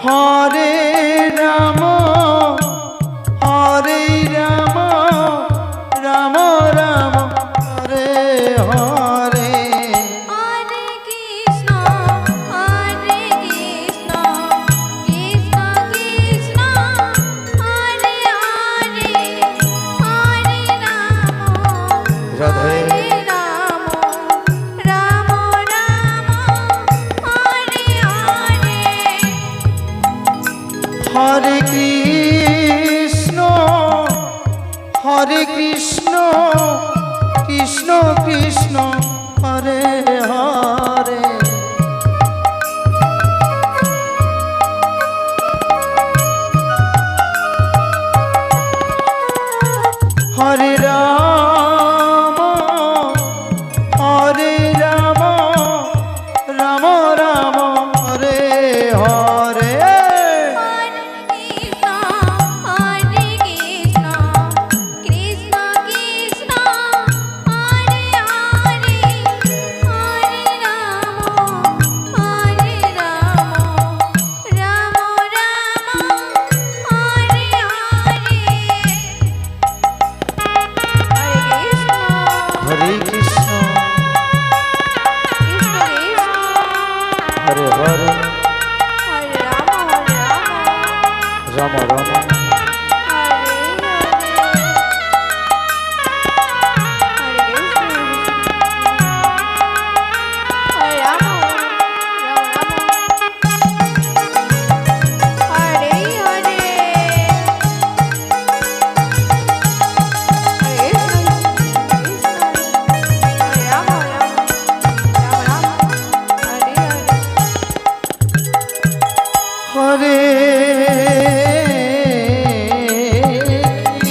Hare Ram Hare Ram Ram Ram Hare Hare Hare Krishna Krishna Krishna Hare Hare Hare Ram Radhe Ram Ram Ram Hare Hare Hare Krishna Krishna Krishna Hare Hare Hare Ram Ram Ram Hare Hare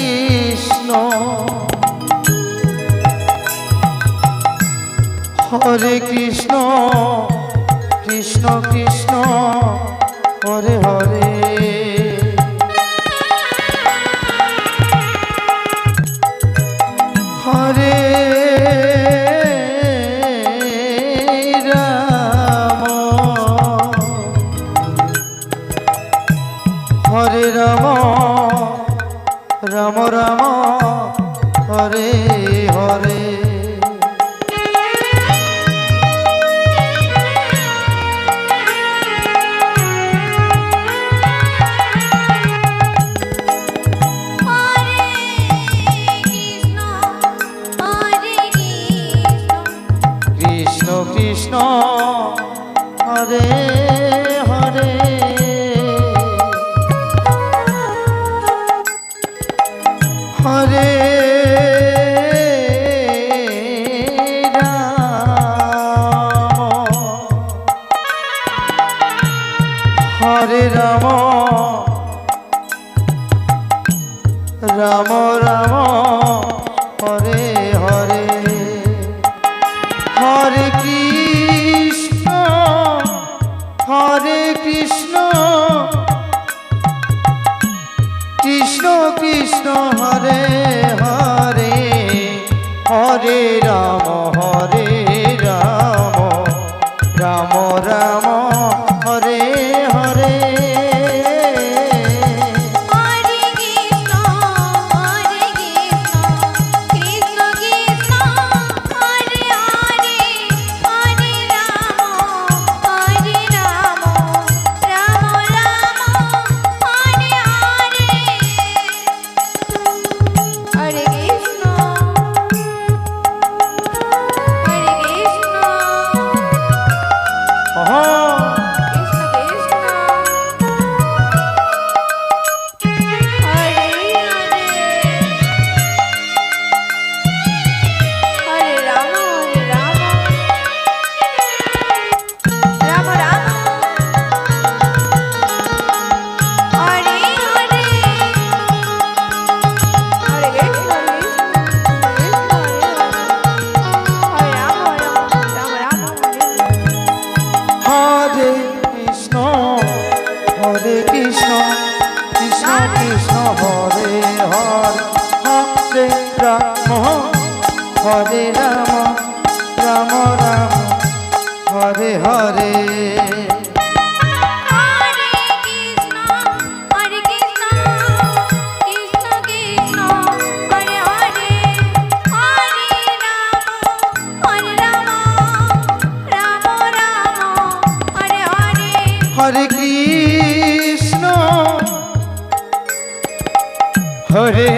Krishna Krishna Krishna Krishna Hare Hare Hare Ram Ram Ram Hare Hare Hare Krishna Hare Hare Ram Ram Hare Krishna Krishna Krishna Hare Hare Hare Ram Hare Ram Ram Ram Hare Hare Krishna Krishna Hare Hare Hare Ram Hare Ram Ram Ram Hare Hare Hare Krishna Krishna Krishna Hare Hare Hare Ram Ram Ram Hare Hare Hare Hare Krishna Hare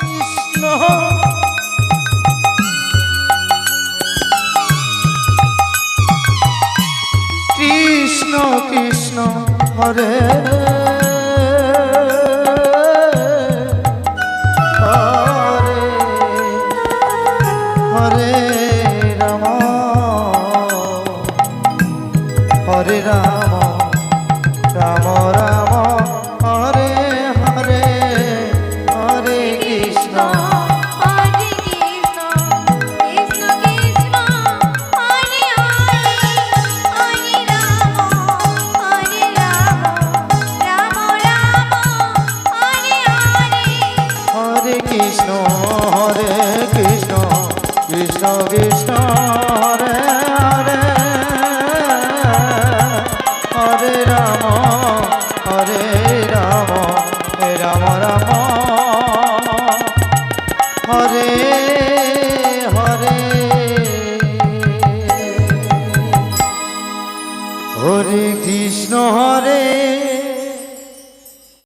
Krishna Krishna Krishna Hare Hare Hare Ram Hare Ram Ram Ram Hare Hare Hare Krishna Hare Krishna Krishna Krishna Hare Hare Hare Ram Ram Ram Hare Hare Hare Krishna Hare Krishna Krishna Krishna Hare Hare Hare Ram Ram Ram Hare Hare Hare Krishna Hare